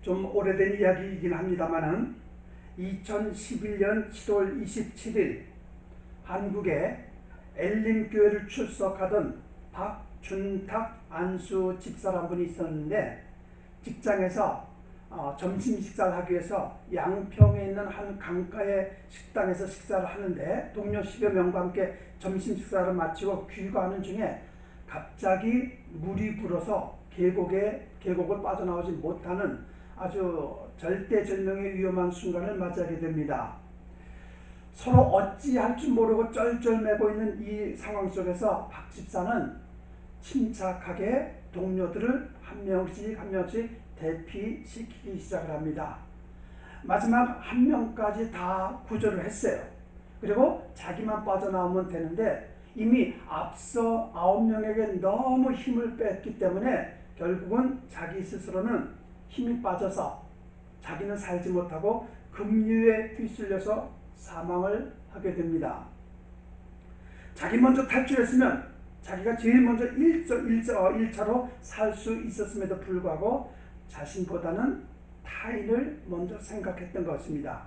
좀 오래된 이야기이긴 합니다만은 2011년 7월 27일 한국에 엘림교회를 출석하던 박준탁 안수 집사라 한 분이 있었는데, 직장에서 점심 식사를 하기 위해서 양평에 있는 한 강가의 식당에서 식사를 하는데, 동료 10여 명과 함께 점심 식사를 마치고 귀가하는 중에 갑자기 물이 불어서 계곡을 빠져나오지 못하는 아주 절대절명의 위험한 순간을 맞이하게 됩니다. 서로 어찌할 줄 모르고 쩔쩔매고 있는 이 상황 속에서 박 집사는 침착하게 동료들을 한 명씩 대피시키기 시작을 합니다. 마지막 한 명까지 다 구조를 했어요. 그리고 자기만 빠져나오면 되는데, 이미 앞서 9명에게 너무 힘을 뺐기 때문에 결국은 자기 스스로는 힘이 빠져서 자기는 살지 못하고 급류에 휩쓸려서 사망을 하게 됩니다. 자기 먼저 탈출했으면 자기가 제일 먼저 1차로 살 수 있었음에도 불구하고 자신보다는 타인을 먼저 생각했던 것입니다.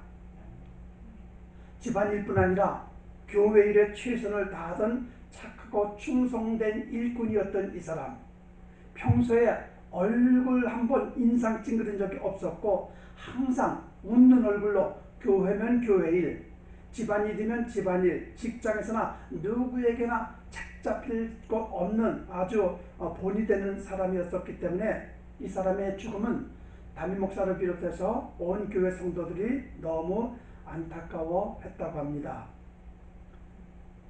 집안일뿐 아니라 교회 일에 최선을 다하던 착하고 충성된 일꾼이었던 이 사람, 평소에 얼굴 한번 인상 찡그린 적이 없었고 항상 웃는 얼굴로 교회면 교회일, 집안일이면 집안일, 직장에서나 누구에게나 착잡힐 것 없는 아주 본이 되는 사람이었기 때문에 이 사람의 죽음은 담임 목사를 비롯해서 온 교회 성도들이 너무 안타까워했다고 합니다.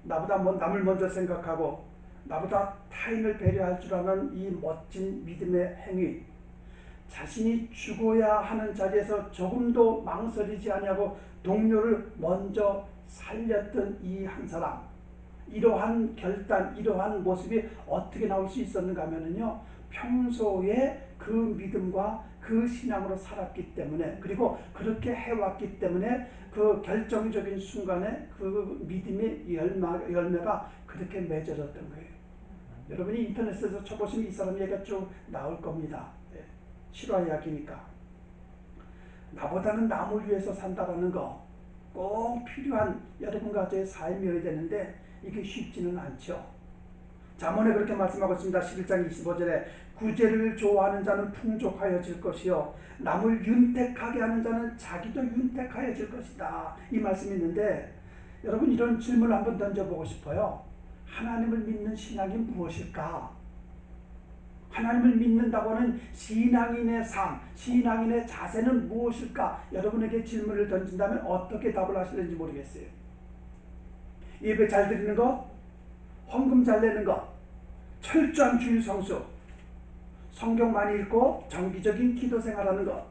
나보다 남을 먼저 생각하고 나보다 타인을 배려할 줄 아는 이 멋진 믿음의 행위, 자신이 죽어야 하는 자리에서 조금도 망설이지 아니하고 동료를 먼저 살렸던 이 한 사람, 이러한 결단, 이러한 모습이 어떻게 나올 수 있었는가 하면요, 평소에 그 믿음과 그 신앙으로 살았기 때문에, 그리고 그렇게 해왔기 때문에 그 결정적인 순간에 그 믿음의 열매가 그렇게 맺어졌던 거예요. 여러분이 인터넷에서 쳐보시면 이 사람 얘기가 쭉 나올 겁니다. 실화 이야기니까. 나보다는 남을 위해서 산다라는 거 꼭 필요한 여러분과 저의 삶이어야 되는데 이게 쉽지는 않죠. 잠언에 그렇게 말씀하고 있습니다. 11장 25절에 구제를 좋아하는 자는 풍족하여질 것이요 남을 윤택하게 하는 자는 자기도 윤택하여질 것이다, 이 말씀이 있는데, 여러분 이런 질문을 한번 던져보고 싶어요. 하나님을 믿는 신앙이 무엇일까? 하나님을 믿는다고 하는 신앙인의 삶, 신앙인의 자세는 무엇일까? 여러분에게 질문을 던진다면 어떻게 답을 하실는지 모르겠어요. 예배 잘 드리는 것, 헌금 잘 내는 것, 철저한 주일 성수, 성경 많이 읽고 정기적인 기도 생활하는 것,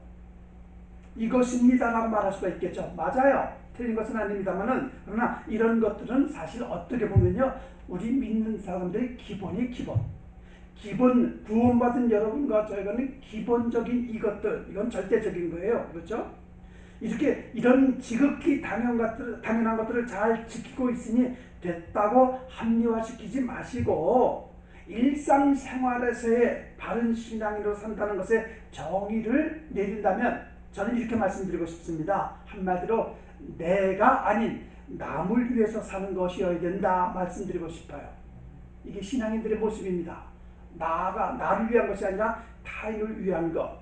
이것입니다라고 말할 수가 있겠죠. 맞아요. 틀린 것은 아닙니다만은, 그러나 이런 것들은 사실 어떻게 보면요, 우리 믿는 사람들의 기본, 구원받은 여러분과 저희가는 기본적인 이것들, 이건 절대적인 거예요. 그렇죠? 이런 지극히 당연한 것들을 잘 지키고 있으니 됐다고 합리화시키지 마시고, 일상생활에서의 바른 신앙으로 산다는 것에 정의를 내린다면 저는 이렇게 말씀드리고 싶습니다. 한마디로 내가 아닌 남을 위해서 사는 것이어야 된다 말씀드리고 싶어요. 이게 신앙인들의 모습입니다. 나를 위한 것이 아니라 타인을 위한 것,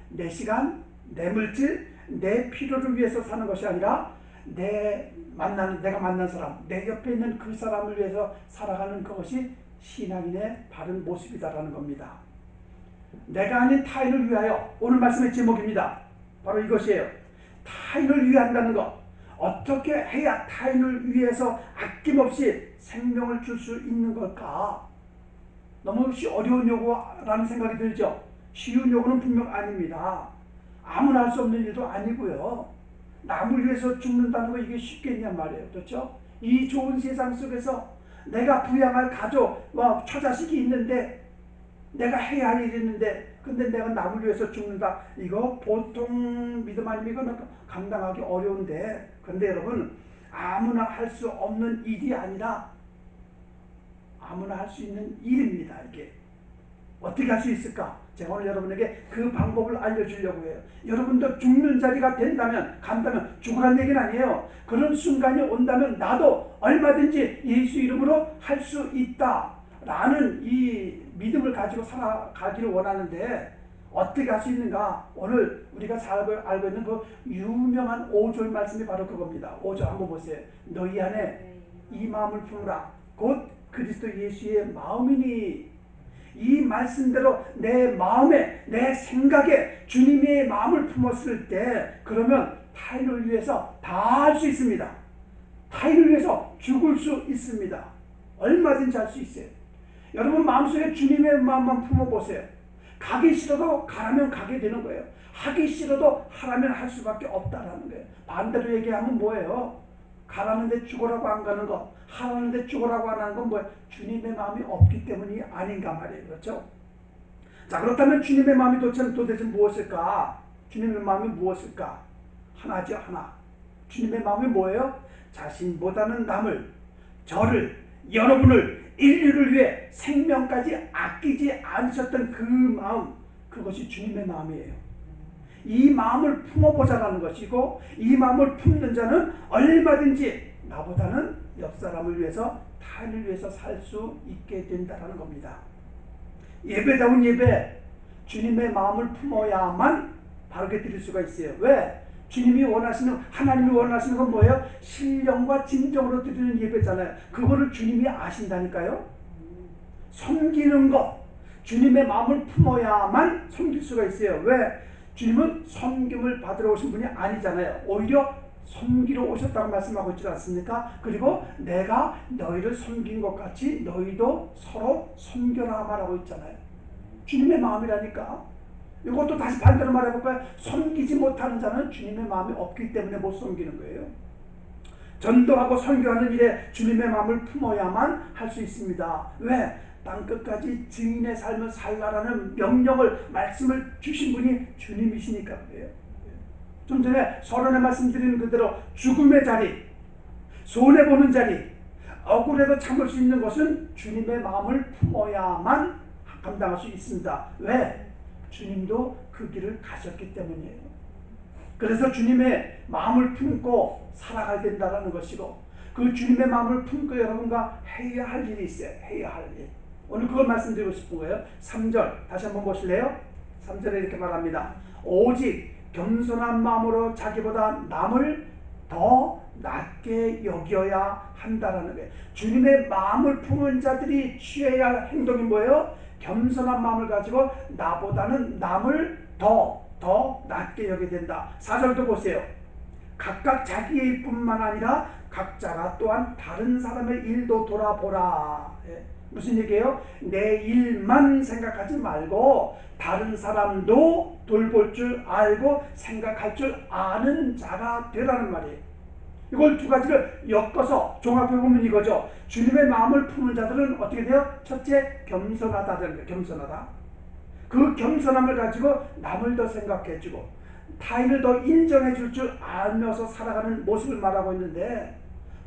내 시간, 내 물질, 내 필요를 위해서 사는 것이 아니라 내가 만난 사람, 내 옆에 있는 그 사람을 위해서 살아가는 그것이 신앙인의 바른 모습이다라는 겁니다. 내가 아닌 타인을 위하여, 오늘 말씀의 제목입니다. 바로 이것이에요. 타인을 위한다는 것. 어떻게 해야 타인을 위해서 아낌없이 생명을 줄 수 있는 걸까? 너무 어려운 요구라는 생각이 들죠. 쉬운 요구는 분명 아닙니다. 아무나 할 수 없는 일도 아니고요. 남을 위해서 죽는다는 거 이게 쉽겠냐 말이에요. 그렇죠? 이 좋은 세상 속에서 내가 부양할 가족과 처자식이 있는데, 내가 해야 할 일이 있는데, 근데 내가 남을 위해서 죽는다. 이거 보통 믿음 아니면 이거는 감당하기 어려운데, 그런데 여러분, 아무나 할 수 없는 일이 아니라 아무나 할 수 있는 일입니다. 이게 어떻게 할 수 있을까? 제가 오늘 여러분에게 그 방법을 알려주려고 해요. 여러분도 죽는 자리가 간다면 죽으란 얘기는 아니에요. 그런 순간이 온다면 나도 얼마든지 예수 이름으로 할 수 있다 라는 이 믿음을 가지고 살아가기를 원하는데 어떻게 할 수 있는가? 오늘 우리가 잘 알고 있는 그 유명한 5절 말씀이 바로 그겁니다. 5절 한번 보세요. 너희 안에 이 마음을 품으라. 곧 그리스도 예수의 마음이니. 이 말씀대로 내 마음에, 내 생각에 주님의 마음을 품었을 때 그러면 타인을 위해서 다 할 수 있습니다. 타인을 위해서 죽을 수 있습니다. 얼마든지 할 수 있어요. 여러분 마음속에 주님의 마음만 품어보세요. 가기 싫어도 가라면 가게 되는 거예요. 하기 싫어도 하라면 할 수밖에 없다라는 거예요. 반대로 얘기하면 뭐예요? 가라는데 죽으라고 안 가는 것, 하라는데 죽으라고 안 하는 건 뭐예요? 주님의 마음이 없기 때문이 아닌가 말이에요. 그렇죠? 자, 그렇다면 주님의 마음이 도대체 무엇일까? 주님의 마음이 무엇일까? 하나죠, 하나. 주님의 마음이 뭐예요? 자신보다는 남을, 저를, 여러분을, 인류를 위해 생명까지 아끼지 않으셨던 그 마음, 그것이 주님의 마음이에요. 이 마음을 품어보자라는 것이고, 이 마음을 품는 자는 얼마든지 나보다는 옆 사람을 위해서, 타인을 위해서 살 수 있게 된다는 겁니다. 예배다운 예배, 주님의 마음을 품어야만 바르게 드릴 수가 있어요. 왜? 하나님이 원하시는 건 뭐예요? 신령과 진정으로 드리는 예배잖아요. 그거를 주님이 아신다니까요. 섬기는 것, 주님의 마음을 품어야만 섬길 수가 있어요. 왜? 주님은 섬김을 받으러 오신 분이 아니잖아요. 오히려 섬기러 오셨다고 말씀하고 있지 않습니까? 그리고 내가 너희를 섬긴 것 같이 너희도 서로 섬겨라 말하고 있잖아요. 주님의 마음이라니까. 이것도 다시 반대로 말해볼까요? 섬기지 못하는 자는 주님의 마음이 없기 때문에 못 섬기는 거예요. 전도하고 선교하는 일에 주님의 마음을 품어야만 할 수 있습니다. 왜? 땅끝까지 증인의 삶을 살라라는 명령을, 말씀을 주신 분이 주님이시니까 그래요. 좀 전에 서론에 말씀드린 그대로 죽음의 자리, 손해보는 자리, 억울해도 참을 수 있는 것은 주님의 마음을 품어야만 감당할 수 있습니다. 왜? 주님도 그 길을 가셨기 때문이에요. 그래서 주님의 마음을 품고 살아가야 된다는 것이고, 그 주님의 마음을 품고 여러분과 해야 할 일이 있어요. 해야 할 일. 오늘 그걸 말씀드리고 싶은 거예요. 3절 다시 한번 보실래요? 3절에 이렇게 말합니다. 오직 겸손한 마음으로 자기보다 남을 더 낮게 여겨야 한다라는 거예요. 주님의 마음을 품은 자들이 취해야 할 행동이 뭐예요? 겸손한 마음을 가지고 나보다는 남을 더 낮게 여겨야 된다. 4절도 보세요. 각각 자기의 일뿐만 아니라 각자가 또한 다른 사람의 일도 돌아보라. 무슨 얘기예요? 내 일만 생각하지 말고 다른 사람도 돌볼 줄 알고 생각할 줄 아는 자가 되라는 말이에요. 이걸 두 가지를 엮어서 종합해보면 이거죠. 주님의 마음을 품은 자들은 어떻게 돼요? 첫째, 겸손하다는 거예요. 겸손하다. 그 겸손함을 가지고 남을 더 생각해주고 타인을 더 인정해줄 줄 알면서 살아가는 모습을 말하고 있는데,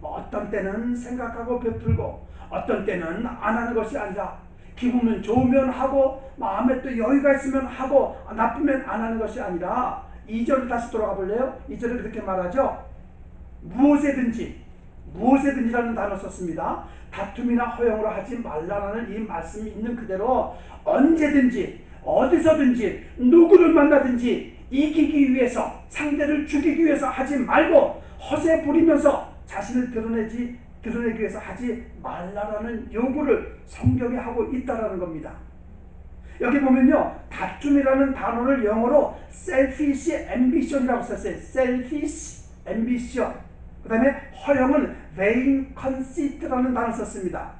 어떤 때는 생각하고 베풀고 어떤 때는 안 하는 것이 아니라 기분은 좋으면 하고 마음에 또 여유가 있으면 하고 나쁘면 안 하는 것이 아니라, 2절을 다시 돌아가 볼래요? 2절을 그렇게 말하죠. 무엇에든지라는 단어 썼습니다. 다툼이나 허용으로 하지 말라라는 이 말씀이 있는 그대로 언제든지 어디서든지 누구를 만나든지 이기기 위해서, 상대를 죽이기 위해서 하지 말고 허세 부리면서 자신을 드러내기 위해서 하지 말라라는 요구를 성경이 하고 있다라는 겁니다. 여기 보면요, 다툼이라는 단어를 영어로 selfish ambition이라고 썼어요. selfish ambition. 그 다음에 허영은 vain conceit라는 단어를 썼습니다.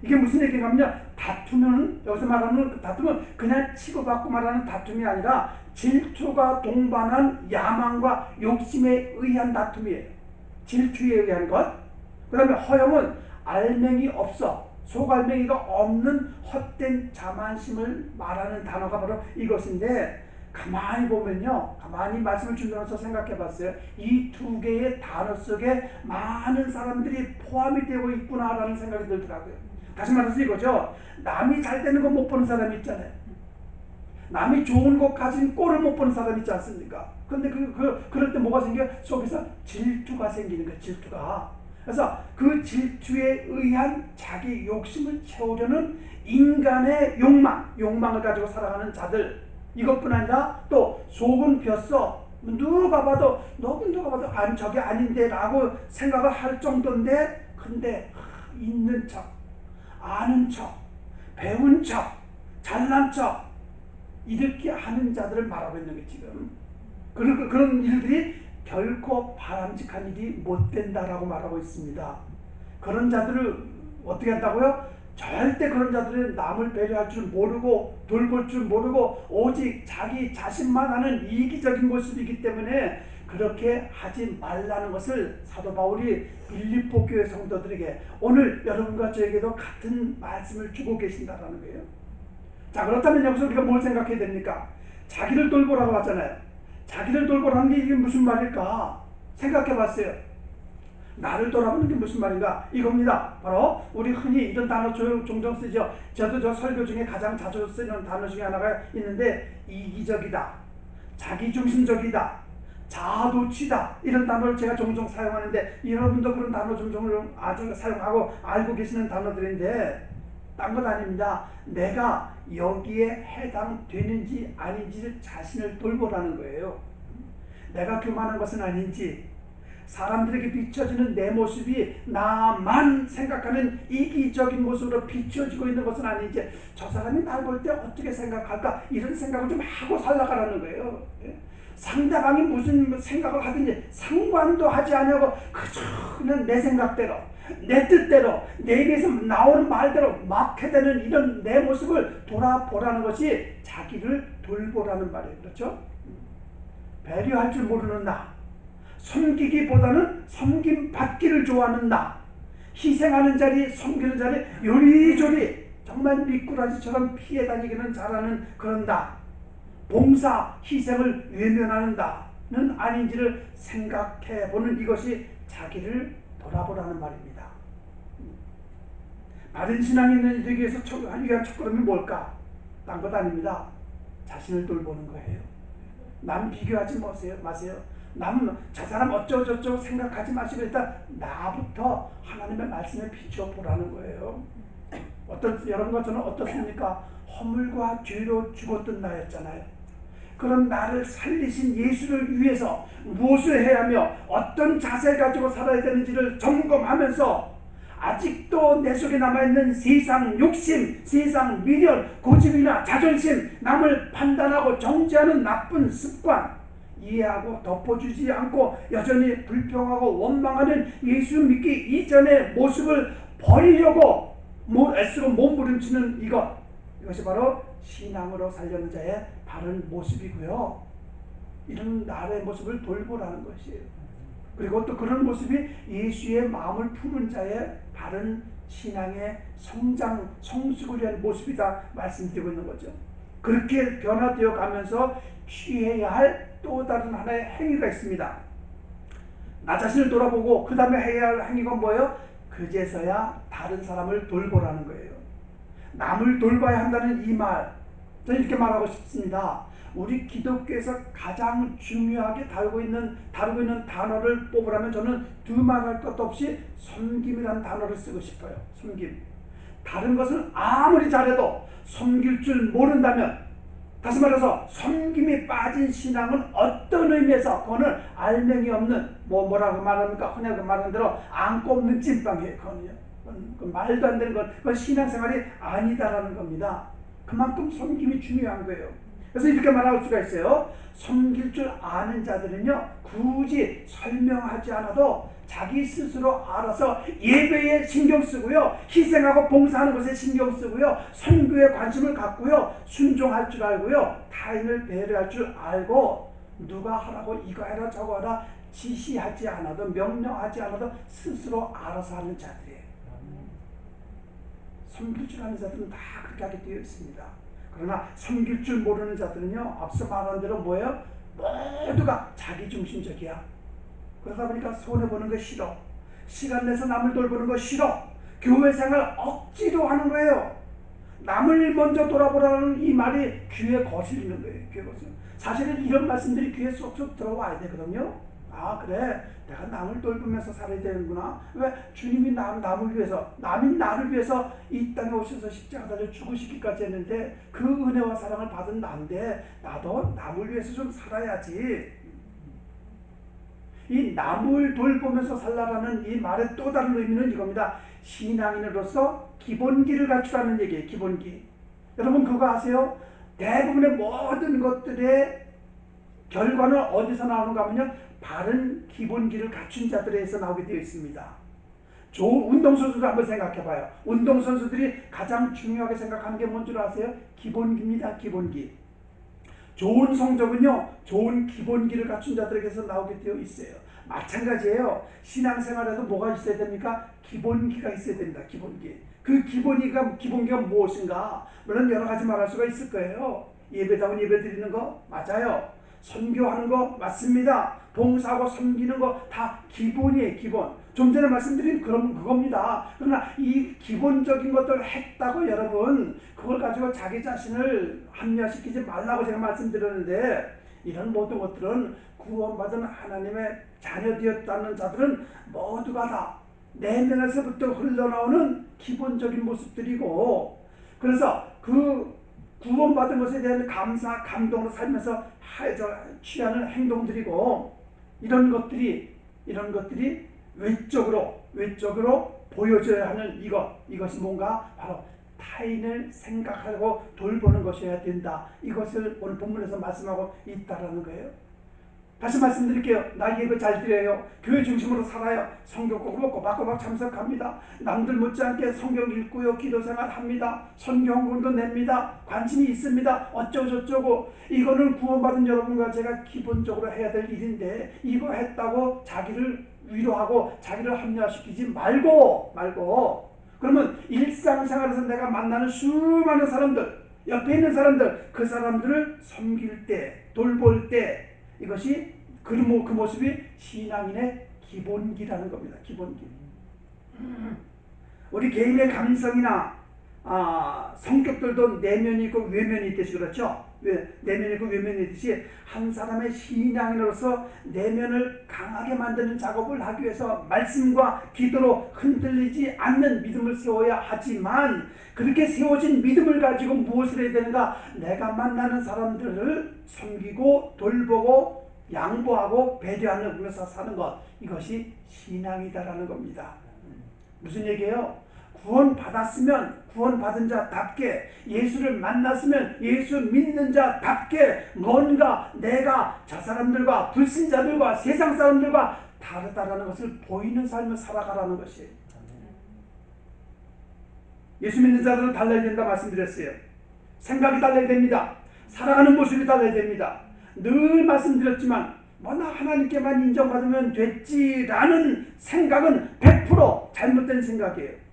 이게 무슨 얘기냐면요, 다투는, 여기서 말하는 다툼은 그냥 치고받고 말하는 다툼이 아니라 질투가 동반한 야망과 욕심에 의한 다툼이에요. 질투에 의한 것. 그 다음에 허영은 알맹이 없어, 속알맹이가 없는 헛된 자만심을 말하는 단어가 바로 이것인데, 가만히 보면요, 가만히 말씀을 준비하면서 생각해 봤어요. 이 두 개의 단어 속에 많은 사람들이 포함이 되고 있구나라는 생각이 들더라고요. 다시 말해서 이거죠. 남이 잘 되는 거 못 보는 사람이 있잖아요. 남이 좋은 거 가진 꼴을 못 보는 사람 있지 않습니까? 그런데 그럴 때 뭐가 생겨요? 속에서 질투가 생기는 거예요. 질투가. 그래서 그 질투에 의한 자기 욕심을 채우려는 인간의 욕망을 가지고 살아가는 자들, 이것뿐 아니라 또 속은 비었어, 누가 봐도 아니 저게 아닌데 라고 생각을 할 정도인데, 근데 있는 척, 아는 척, 배운 척, 잘난 척 이렇게 하는 자들을 말하고 있는 게 지금 그런 일들이 결코 바람직한 일이 못 된다라고 말하고 있습니다. 그런 자들을 어떻게 한다고요? 절대 그런 자들은 남을 배려할 줄 모르고 돌볼 줄 모르고 오직 자기 자신만 하는 이기적인 모습이기 때문에 그렇게 하지 말라는 것을 사도 바울이 빌립보 교회 성도들에게 오늘 여러분과 저에게도 같은 말씀을 주고 계신다는 거예요. 자, 그렇다면 여기서 우리가 뭘 생각해야 됩니까? 자기를 돌보라고 하잖아요. 자기를 돌보라는 게 이게 무슨 말일까? 생각해 봤어요. 나를 돌아보는 게 무슨 말인가? 이겁니다. 바로 우리 흔히 이런 단어 종종 쓰죠. 저도 저 설교 중에 가장 자주 쓰는 단어 중에 하나가 있는데, 이기적이다, 자기중심적이다, 자아도취다, 이런 단어를 제가 종종 사용하는데 여러분도 그런 단어 종종 아주 사용하고 알고 계시는 단어들인데 딴 건 아닙니다. 내가 여기에 해당되는지 아닌지를 자신을 돌보라는 거예요. 내가 교만한 것은 아닌지, 사람들에게 비춰지는 내 모습이 나만 생각하는 이기적인 모습으로 비춰지고 있는 것은 아닌지, 저 사람이 날 볼 때 어떻게 생각할까, 이런 생각을 좀 하고 살아가라는 거예요. 상대방이 무슨 생각을 하든지 상관도 하지 않냐고 그저 그냥 내 생각대로, 내 뜻대로, 내 입에서 나오는 말대로 막 해대는 이런 내 모습을 돌아보라는 것이 자기를 돌보라는 말이에요. 그렇죠? 배려할 줄 모르는 나, 섬기기보다는 섬김받기를 좋아하는 나, 희생하는 자리, 섬기는 자리 요리조리 정말 미꾸라지처럼 피해 다니기는 잘하는 그런 나, 봉사, 희생을 외면하는 나는 아닌지를 생각해보는 이것이 자기를 돌아보라는 말입니다. 바른 신앙이 있는 이들에게 위해서 하기 위한 첫걸음이 뭘까? 딴 것 아닙니다. 자신을 돌보는 거예요. 남 비교하지 마세요. 저 사람 어쩌고저쩌고 생각하지 마시고 일단 나부터 하나님의 말씀에 비춰보라는 거예요. 여러분과 저는 어떻습니까? 허물과 죄로 죽었던 나였잖아요. 그런 나를 살리신 예수를 위해서 무엇을 해야 하며 어떤 자세 가지고 살아야 되는지를 점검하면서 아직도 내 속에 남아있는 세상 욕심, 세상 미련, 고집이나 자존심, 남을 판단하고 정죄하는 나쁜 습관, 이해하고 덮어주지 않고 여전히 불평하고 원망하는 예수 믿기 이전의 모습을 버리려고 애쓰고 몸부림치는 이것이 바로 신앙으로 살려는 자의 바른 모습이고요. 이런 나의 모습을 돌보라는 것이에요. 그리고 또 그런 모습이 예수의 마음을 품은 자의 바른 신앙의 성장, 성숙을 위한 모습이다 말씀드리고 있는 거죠. 그렇게 변화되어 가면서 취해야 할 또 다른 하나의 행위가 있습니다. 나 자신을 돌아보고 그 다음에 해야 할 행위가 뭐예요? 그제서야 다른 사람을 돌보라는 거예요. 남을 돌봐야 한다는 이 말, 저는 이렇게 말하고 싶습니다. 우리 기독교에서 가장 중요하게 다루고 있는 단어를 뽑으라면 저는 두말할 것도 없이 섬김이라는 단어를 쓰고 싶어요. 섬김. 다른 것은 아무리 잘해도 섬길 줄 모른다면, 다시 말해서 섬김이 빠진 신앙은 어떤 의미에서 그거는 알맹이 없는 뭐라고 말합니까? 흔하게 말하는 대로 안 꼽는 찐빵이에요. 그건 말도 안 되는 것, 그건 신앙생활이 아니다라는 겁니다. 그만큼 섬김이 중요한 거예요. 그래서 이렇게 말할 수가 있어요. 섬길 줄 아는 자들은요, 굳이 설명하지 않아도 자기 스스로 알아서 예배에 신경 쓰고요, 희생하고 봉사하는 것에 신경 쓰고요, 선교에 관심을 갖고요, 순종할 줄 알고요, 타인을 배려할 줄 알고, 누가 하라고 이거 해라 저거 하라 지시하지 않아도, 명령하지 않아도 스스로 알아서 하는 자들이에요. 섬길 줄 아는 자들은 다 그렇게 하게 되어 있습니다. 그러나 섬길 줄 모르는 자들은요, 앞서 말한 대로 뭐예요? 모두가 자기중심적이야. 그러다 보니까 손해보는 거 싫어, 시간 내서 남을 돌보는 거 싫어, 교회 생활 억지로 하는 거예요. 남을 먼저 돌아보라는 이 말이 귀에 거슬리는 거예요. 귀에 거슬리는. 사실은 이런 말씀들이 귀에 쏙쏙 들어와야 되거든요. 아, 그래, 내가 남을 돌보면서 살아야 되는구나. 왜? 주님이 남을 위해서, 남인 나를 위해서 이 땅에 오셔서 십자가 달려 죽으시기까지 했는데 그 은혜와 사랑을 받은 나인데 나도 남을 위해서 좀 살아야지. 이 남을 돌보면서 살라라는 이 말의 또 다른 의미는 이겁니다. 신앙인으로서 기본기를 갖추라는 얘기예요. 기본기. 여러분 그거 아세요? 대부분의 모든 것들의 결과는 어디서 나오는가 하면요, 바른 기본기를 갖춘 자들에서 나오게 되어 있습니다. 좋은 운동선수들 한번 생각해봐요. 운동선수들이 가장 중요하게 생각하는 게 뭔 줄 아세요? 기본기입니다. 기본기. 좋은 성적은요, 좋은 기본기를 갖춘 자들에게서 나오게 되어 있어요. 마찬가지예요. 신앙생활에도 뭐가 있어야 됩니까? 기본기가 있어야 됩니다. 기본기. 그 기본기가 무엇인가? 물론 여러 가지 말할 수가 있을 거예요. 예배다운 예배 드리는 거 맞아요. 선교하는 거 맞습니다. 봉사하고 섬기는 거 다 기본이에요. 기본. 좀 전에 말씀드린 그겁니다. 그러나 이 기본적인 것들을 했다고 여러분 그걸 가지고 자기 자신을 합리화시키지 말라고 제가 말씀드렸는데, 이런 모든 것들은 구원받은 하나님의 자녀되었다는 자들은 모두가 다 내면에서부터 흘러나오는 기본적인 모습들이고, 그래서 그 구원받은 것에 대한 감사, 감동으로 살면서 취하는 행동들이고, 이런 것들이 외적으로 보여져야 하는 이것이 뭔가 바로 타인을 생각하고 돌보는 것이어야 된다. 이것을 오늘 본문에서 말씀하고 있다라는 거예요. 다시 말씀드릴게요. 나 예배 잘 드려요. 교회 중심으로 살아요. 성경 꼬박꼬박 참석합니다. 남들 못지않게 성경 읽고요. 기도생활 합니다. 선교헌금도 냅니다. 관심이 있습니다. 어쩌고저쩌고. 이거는 구원받은 여러분과 제가 기본적으로 해야 될 일인데, 이거 했다고 자기를 위로하고 자기를 합리화시키지 말고 그러면 일상생활에서 내가 만나는 수많은 사람들, 옆에 있는 사람들, 그 사람들을 섬길 때, 돌볼 때, 이것이 그 모습이 신앙인의 기본기라는 겁니다. 기본기. 우리 개인의 감성이나 성격들도 내면이 있고 외면이 있듯이, 그렇죠? 내면이 있고 외면이 있듯이 한 사람의 신앙인으로서 내면을 강하게 만드는 작업을 하기 위해서 말씀과 기도로 흔들리지 않는 믿음을 세워야 하지만, 그렇게 세워진 믿음을 가지고 무엇을 해야 되는가? 내가 만나는 사람들을 섬기고 돌보고 양보하고 배려하는 곳에서 사는 것, 이것이 신앙이다라는 겁니다. 무슨 얘기예요? 구원받았으면 구원받은 자답게, 예수를 만났으면 예수 믿는 자답게 뭔가 내가 저 사람들과 불신자들과 세상 사람들과 다르다라는 것을 보이는 삶을 살아가라는 것이에요. 예수 믿는 자들은 달라야 된다 말씀드렸어요. 생각이 달라야 됩니다. 살아가는 모습이 달라야 됩니다. 늘 말씀드렸지만 나 하나님께만 인정받으면 됐지라는 생각은 100% 잘못된 생각이에요.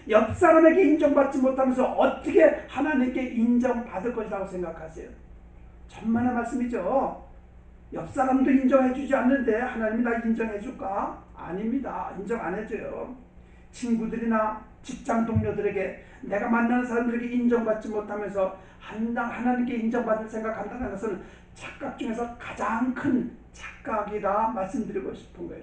옆 사람에게 인정받지 못하면서 어떻게 하나님께 인정받을 것이라고 생각하세요? 천만의 말씀이죠. 옆 사람도 인정해주지 않는데 하나님이 나 인정해줄까? 아닙니다. 인정 안 해줘요. 친구들이나 직장 동료들에게, 내가 만나는 사람들에게 인정받지 못하면서 하나님께 인정받을 생각한다는 것은 착각 중에서 가장 큰 착각이라 말씀드리고 싶은 거예요.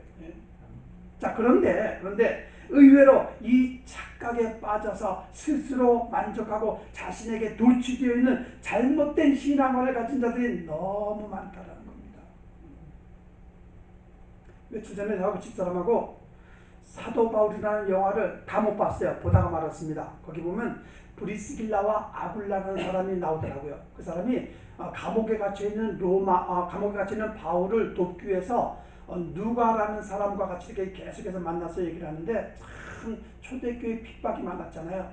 자, 그런데 의외로 이 착각에 빠져서 스스로 만족하고 자신에게 도취되어 있는 잘못된 신앙관을 가진 자들이 너무 많다라는 겁니다. 며칠 전에 저하고 집사람하고 사도 바울이라는 영화를 다 못 봤어요. 보다가 말았습니다. 거기 보면 브리스길라와 아굴라라는 사람이 나오더라고요. 그 사람이 감옥에 갇혀있는 감옥에 갇혀있는 바울을 돕기 위해서 누가라는 사람과 같이 이렇게 계속해서 만나서 얘기를 하는데, 참 초대교회 핍박이 많았잖아요.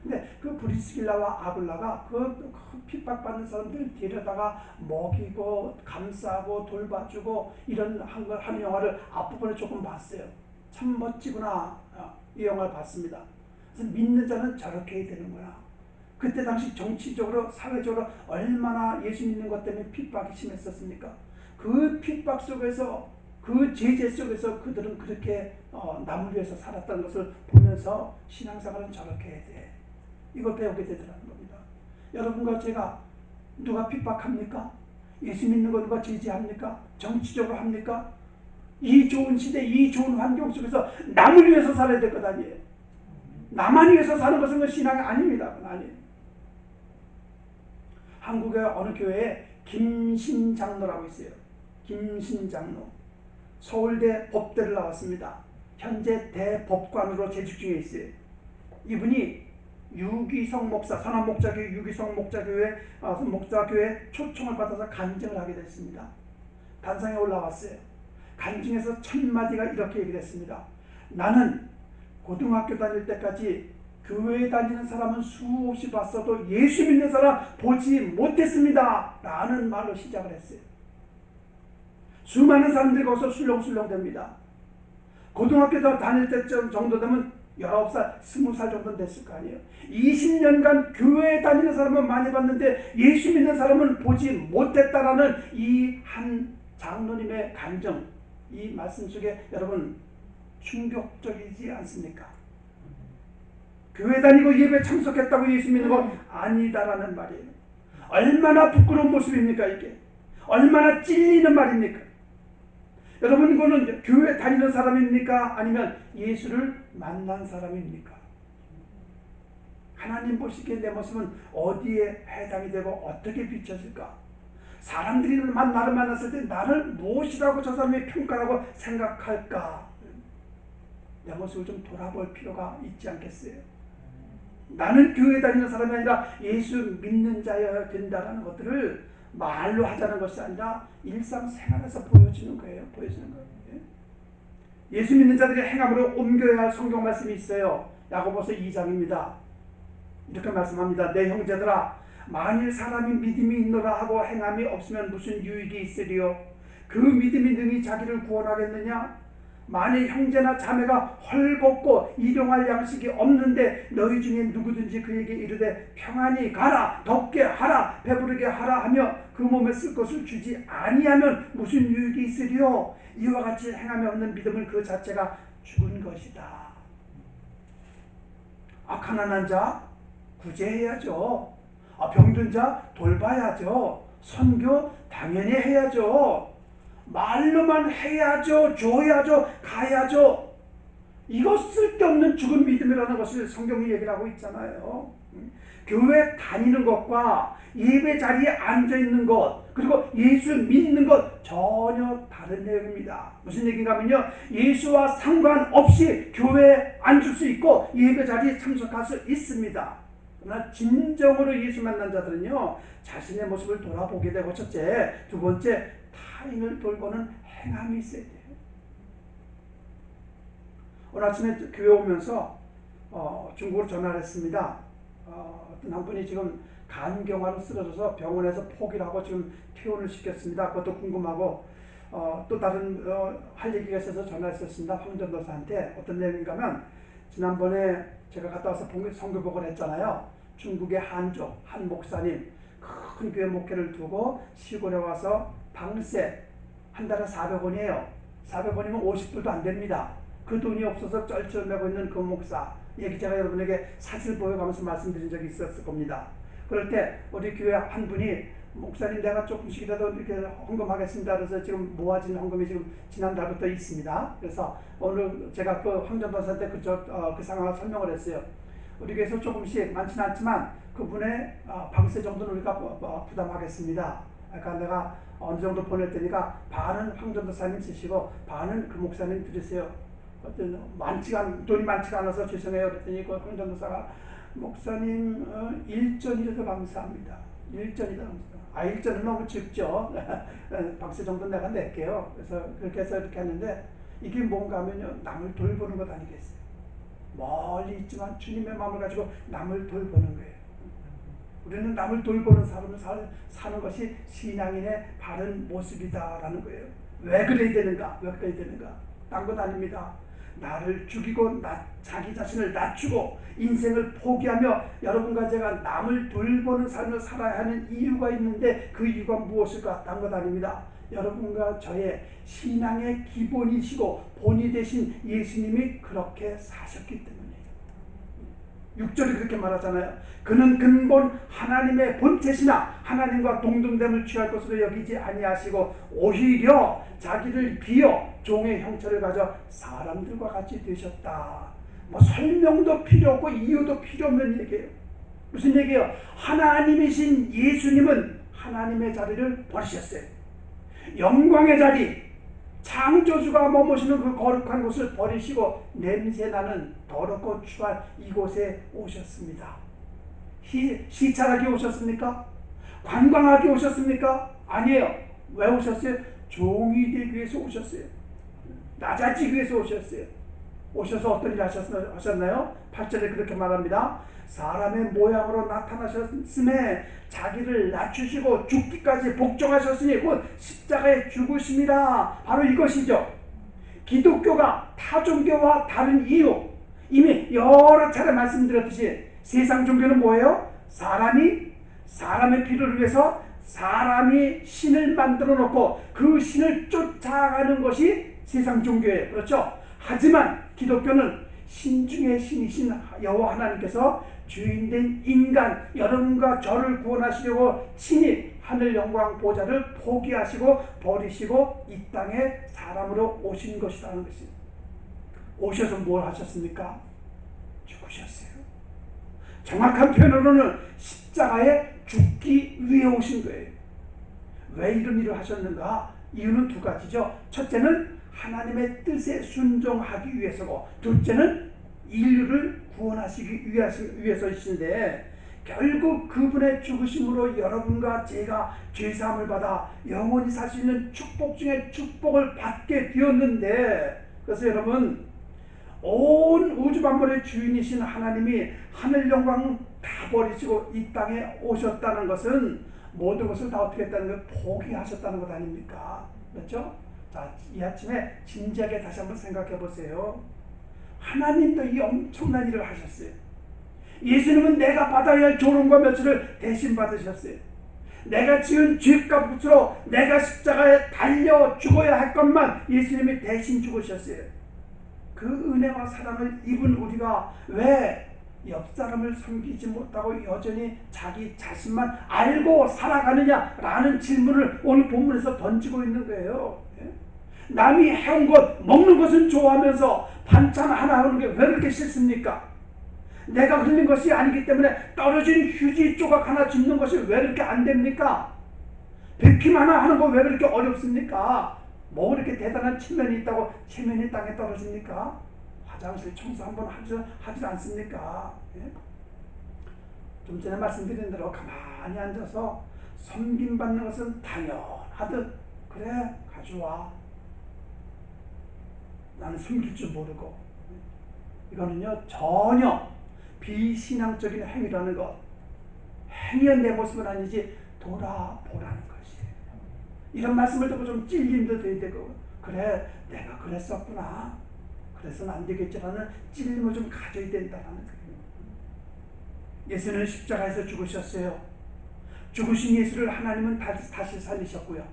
근데 그 브리스길라와 아굴라가 그 핍박받는 사람들을 데려다가 먹이고 감싸고 돌봐주고 이런 하는 영화를 앞부분에 조금 봤어요. 참 멋지구나. 이 영화를 봤습니다. 그래서 믿는 자는 저렇게 해야 되는구나. 그때 당시 정치적으로 사회적으로 얼마나 예수 믿는 것 때문에 핍박이 심했었습니까? 그 핍박 속에서, 그 제재 속에서 그들은 그렇게 남을 위해서 살았다는 것을 보면서 신앙생활은 저렇게 해야 돼. 이걸 배우게 되더라는 겁니다. 여러분과 제가 누가 핍박합니까? 예수 믿는 거 누가 제지합니까? 정치적으로 합니까? 이 좋은 시대, 이 좋은 환경 속에서 남을 위해서 살아야 될 것 아니에요. 나만 위해서 사는 것은 그 신앙이 아닙니다. 그건 아니에요. 한국의 어느 교회에 김신장로라고 있어요. 김신장로. 서울대 법대를 나왔습니다. 현재 대법관으로 재직 중에 있어요. 이분이 유기성 목사, 선한목자교회 유기성 목자교회 목자교회 초청을 받아서 간증을 하게 됐습니다. 단상에 올라왔어요. 간증에서 첫 마디가 이렇게 얘기했습니다. 나는 고등학교 다닐 때까지 교회에 다니는 사람은 수없이 봤어도 예수 믿는 사람 보지 못했습니다. 라는 말로 시작을 했어요. 수많은 사람들이 거기서 술렁술렁 됩니다. 고등학교 다닐 때 정도 되면 19살, 20살 정도 됐을 거 아니에요. 20년간 교회에 다니는 사람은 많이 봤는데 예수 믿는 사람은 보지 못했다라는 이 한 장로님의 간증, 이 말씀 속에 여러분 충격적이지 않습니까? 교회 다니고 예배 참석했다고 예수 믿는 거 아니다라는 말이에요. 얼마나 부끄러운 모습입니까 이게? 얼마나 찔리는 말입니까? 여러분 이거는 교회 다니는 사람입니까? 아니면 예수를 만난 사람입니까? 하나님 보시기에 내 모습은 어디에 해당이 되고 어떻게 비춰질까? 사람들이 나를 만났을 때 나를 무엇이라고 저 사람이 평가라고 생각할까? 내 모습을 좀 돌아볼 필요가 있지 않겠어요? 나는 교회 다니는 사람이 아니라 예수 믿는 자여야 된다는 것들을 말로 하자는 것이 아니라 일상생활에서 보여주는 거예요. 보여주는 거예요. 예수 믿는 자들이 행함으로 옮겨야 할 성경 말씀이 있어요. 야고보서 2장입니다. 이렇게 말씀합니다. 내 형제들아, 만일 사람이 믿음이 있노라 하고 행함이 없으면 무슨 유익이 있으리요? 그 믿음이 능히 자기를 구원하겠느냐? 만일 형제나 자매가 헐벗고 일용할 양식이 없는데 너희 중에 누구든지 그에게 이르되 평안히 가라, 덥게 하라, 배부르게 하라 하며 그 몸에 쓸 것을 주지 아니하면 무슨 유익이 있으리요? 이와 같이 행함이 없는 믿음은 그 자체가 죽은 것이다. 가난한 자 구제해야죠. 병든 자 돌봐야죠. 선교 당연히 해야죠. 말로만 해야죠. 줘야죠. 가야죠. 이거 쓸데없는 죽은 믿음이라는 것을 성경이 얘기를 하고 있잖아요. 교회 다니는 것과 예배 자리에 앉아있는 것, 그리고 예수 믿는 것 전혀 다른 내용입니다. 무슨 얘기인가 하면요, 예수와 상관없이 교회에 앉을 수 있고 예배 자리에 참석할 수 있습니다. 그러나 진정으로 예수 만난 자들은요, 자신의 모습을 돌아보게 되고, 첫째, 두 번째, 타인을 돌보는 행함이 있어야 돼요. 오늘 아침에 교회 오면서 중국으로 전화를 했습니다. 어떤 한 분이 지금 간경화로 쓰러져서 병원에서 포기를 하고 지금 퇴원을 시켰습니다. 그것도 궁금하고, 또 다른 할 얘기가 있어서 전화했었습니다. 황전도사한테. 어떤 내용인가 하면, 지난번에 제가 갔다 와서 선교복을 했잖아요. 중국의 한족, 한 목사님, 큰 교회 목회를 두고 시골에 와서 방세, 한 달에 400원이에요. 400원이면 50불도 안 됩니다. 그 돈이 없어서 쩔쩔매고 있는 그 목사, 얘기 제가 여러분에게 사실 보여가면서 말씀드린 적이 있었을 겁니다. 그럴 때 우리 교회 한 분이, 목사님 내가 조금씩이라도 이렇게 헌금하겠습니다. 그래서 지금 모아진 헌금이 지금 지난달부터 있습니다. 그래서 오늘 제가 그 황전도사한테 그 상황을 설명을 했어요. 우리 교회에서 조금씩, 많지는 않지만 그분의 방세 정도는 우리가 부담하겠습니다. 그러니까 내가 어느 정도 보낼 테니까 반은 황전도사님 쓰시고 반은 그 목사님 드리세요. 돈이 많지가 않아서 죄송해요. 그랬더니 그 황전도사가, 목사님 1전이라도 감사합니다. 1전이라도 감사합니다. 1전은 너무 적죠. 박스 정도 내가 낼게요. 그래서 그렇게 해서 이렇게 했는데, 이게 뭔가 하면요, 남을 돌보는 것 아니겠어요? 멀리 있지만 주님의 마음을 가지고 남을 돌보는 거예요. 우리는 남을 돌보는 삶을 사는 것이 신앙인의 바른 모습이다라는 거예요. 왜 그래야 되는가? 왜 그래야 되는가? 딴 것 아닙니다. 나를 죽이고 자기 자신을 낮추고 인생을 포기하며 여러분과 제가 남을 돌보는 삶을 살아야 하는 이유가 있는데, 그 이유가 무엇일까? 딴 것 아닙니다. 여러분과 저의 신앙의 기본이시고 본이 되신 예수님이 그렇게 사셨기 때문이에요. 6절이 그렇게 말하잖아요. 그는 근본 하나님의 본체시나 하나님과 동등됨을 취할 것으로 여기지 아니하시고 오히려 자기를 비어 종의 형체를 가져 사람들과 같이 되셨다. 뭐 설명도 필요 없고 이유도 필요 없는 얘기예요. 무슨 얘기예요? 하나님이신 예수님은 하나님의 자리를 버리셨어요. 영광의 자리, 창조주가 머무시는 그 거룩한 곳을 버리시고 냄새나는 더럽고 추한 이곳에 오셨습니다. 시찰하기 오셨습니까? 관광하기 오셨습니까? 아니에요. 왜 오셨어요? 종이 되기 위해서 오셨어요. 낮아지기 위해서 오셨어요. 오셔서 어떤 일 하셨나요? 8절에 그렇게 말합니다. 사람의 모양으로 나타나셨음에 자기를 낮추시고 죽기까지 복종하셨으니 곧 십자가에 죽으심이라. 바로 이것이죠. 기독교가 타 종교와 다른 이유, 이미 여러 차례 말씀드렸듯이 세상 종교는 뭐예요? 사람의 필요를 위해서 사람이 신을 만들어 놓고 그 신을 쫓아가는 것이 세상 종교예요. 그렇죠? 하지만 기독교는 신 중에 신이신 여호와 하나님께서 주인된 인간 여러분과 저를 구원하시려고 친히 하늘 영광 보좌를 포기하시고 버리시고 이 땅에 사람으로 오신 것이라는 것이. 오셔서 뭘 하셨습니까? 죽으셨어요. 정확한 표현으로는 십자가에 죽기 위해 오신 거예요. 왜 이런 일을 하셨는가? 이유는 두 가지죠. 첫째는 하나님의 뜻에 순종하기 위해서고, 둘째는 인류를 구원하시기 위해서이신데, 결국 그분의 죽으심으로 여러분과 제가 죄사함을 받아 영원히 살 수 있는 축복 중에 축복을 받게 되었는데, 그래서 여러분, 온 우주 만물의 주인이신 하나님이 하늘 영광 다 버리시고 이 땅에 오셨다는 것은 모든 것을 다 어떻게 했다는 걸 포기하셨다는 것 아닙니까? 그렇죠? 자, 이 아침에 진지하게 다시 한번 생각해 보세요. 하나님도 이 엄청난 일을 하셨어요. 예수님은 내가 받아야 할 조롱과 멸시를 대신 받으셨어요. 내가 지은 죄값으로 내가 십자가에 달려 죽어야 할 것만 예수님이 대신 죽으셨어요. 그 은혜와 사랑을 입은 우리가 왜 옆사람을 섬기지 못하고 여전히 자기 자신만 알고 살아가느냐라는 질문을 오늘 본문에서 던지고 있는 거예요. 남이 해온 것, 먹는 것은 좋아하면서 반찬 하나 하는 게 왜 그렇게 싫습니까? 내가 흘린 것이 아니기 때문에 떨어진 휴지 조각 하나 줍는 것이 왜 그렇게 안 됩니까? 베낌 하나 하는 거 왜 그렇게 어렵습니까? 뭐 그렇게 대단한 체면이 있다고 체면이 땅에 떨어집니까? 화장실 청소 한번 하지 않습니까? 예? 좀 전에 말씀드린 대로 가만히 앉아서 섬김받는 것은 당연하듯 그래 가져와. 나는 숨길 줄 모르고. 이거는요 전혀 비신앙적인 행위라는 것. 행위한 내 모습은 아니지 돌아보라는 것이에요. 이런 말씀을 듣고 좀 찔림도 돼야 되고, 그래 내가 그랬었구나, 그래서는 안 되겠지라는 찔림을 좀 가져야 된다는 거예요. 예수는 십자가에서 죽으셨어요. 죽으신 예수를 하나님은 다시 살리셨고요.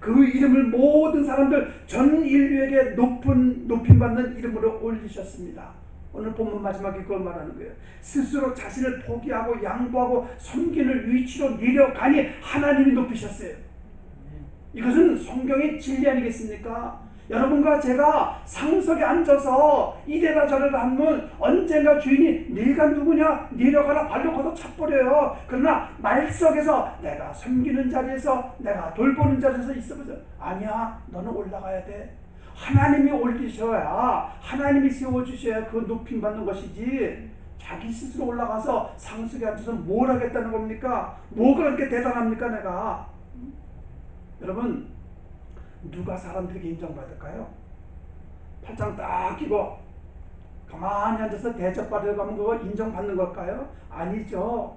그 이름을 모든 사람들 전 인류에게 높임받는 이름으로 올리셨습니다. 오늘 본문 마지막에 그걸 말하는 거예요. 스스로 자신을 포기하고 양보하고 섬기는 위치로 내려가니 하나님이 높이셨어요. 이것은 성경의 진리 아니겠습니까? 여러분과 제가 상석에 앉아서 이래라 저래라 하면 언젠가 주인이 네가 누구냐 내려가라 발로 걷어 차버려요. 그러나 말석에서 내가 섬기는 자리에서 내가 돌보는 자리에서 있어보세요. 아니야, 너는 올라가야 돼. 하나님이 올리셔야, 하나님이 세워주셔야 그 높임 받는 것이지, 자기 스스로 올라가서 상석에 앉아서 뭘 하겠다는 겁니까? 뭐가 그렇게 대단합니까 내가? 여러분, 누가 사람들에게 인정받을까요? 팔짱 딱 끼고 가만히 앉아서 대접받으려고 하면 그거 인정받는 걸까요? 아니죠.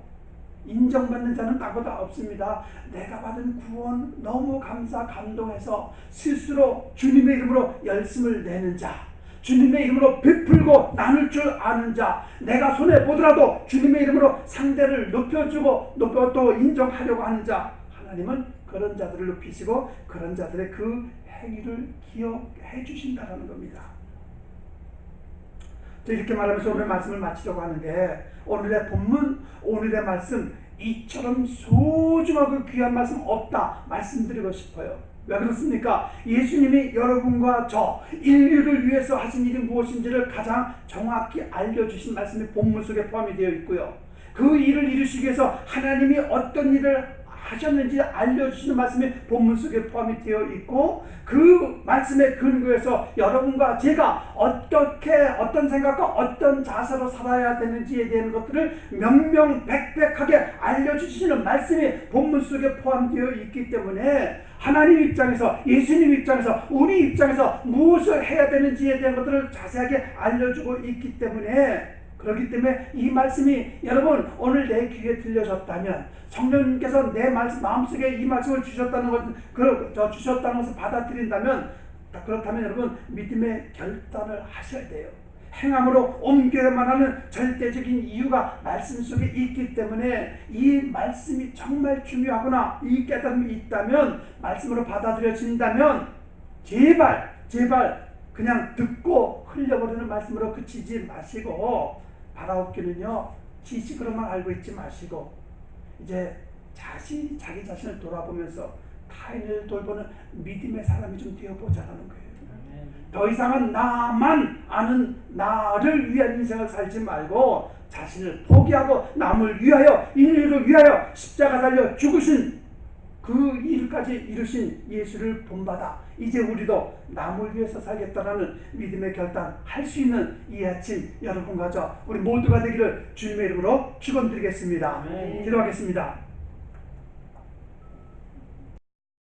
인정받는 자는 따보다 없습니다. 내가 받은 구원 너무 감동해서 스스로 주님의 이름으로 열심을 내는 자, 주님의 이름으로 베풀고 나눌 줄 아는 자, 내가 손해보더라도 주님의 이름으로 상대를 높여주고 또 인정하려고 하는 자, 하나님은 그런 자들을 높이시고 그런 자들의 그 행위를 기억해 주신다는 겁니다. 저 이렇게 말하면서 오늘 말씀을 마치려고 하는데, 오늘의 본문, 오늘의 말씀, 이처럼 소중하고 귀한 말씀 없다 말씀드리고 싶어요. 왜 그렇습니까? 예수님이 여러분과 저 인류를 위해서 하신 일이 무엇인지를 가장 정확히 알려주신 말씀이 본문 속에 포함이 되어 있고요. 그 일을 이루시기 위해서 하나님이 어떤 일을 하셨는지 알려주시는 말씀이 본문 속에 포함이 되어 있고, 그 말씀의 근거에서 여러분과 제가 어떻게, 어떤 생각과 어떤 자세로 살아야 되는지에 대한 것들을 명명백백하게 알려주시는 말씀이 본문 속에 포함되어 있기 때문에 하나님 입장에서, 예수님 입장에서, 우리 입장에서 무엇을 해야 되는지에 대한 것들을 자세하게 알려주고 있기 때문에, 그렇기 때문에 이 말씀이 여러분 오늘 내 귀에 들려졌다면, 성령님께서 내 마음속에 이 말씀을 주셨다는 것을 받아들인다면, 그렇다면 여러분 믿음의 결단을 하셔야 돼요. 행함으로 옮겨야만 하는 절대적인 이유가 말씀 속에 있기 때문에, 이 말씀이 정말 중요하구나, 이 깨달음이 있다면, 말씀으로 받아들여진다면 제발 그냥 듣고 흘려버리는 말씀으로 그치지 마시고, 바라옵기는요 지식으로만 알고 있지 마시고, 이제 자기 자신을 돌아보면서 타인을 돌보는 믿음의 사람이 좀 되어보자는 거예요. 더 이상은 나만 아는 나를 위한 인생을 살지 말고, 자신을 포기하고 남을 위하여, 인류를 위하여 십자가 달려 죽으신 그 일까지 이루신 예수를 본받아 이제 우리도 남을 위해서 살겠다라는 믿음의 결단 할 수 있는 이 아침 여러분과 저 우리 모두가 되기를 주님의 이름으로 축원드리겠습니다. 기도하겠습니다.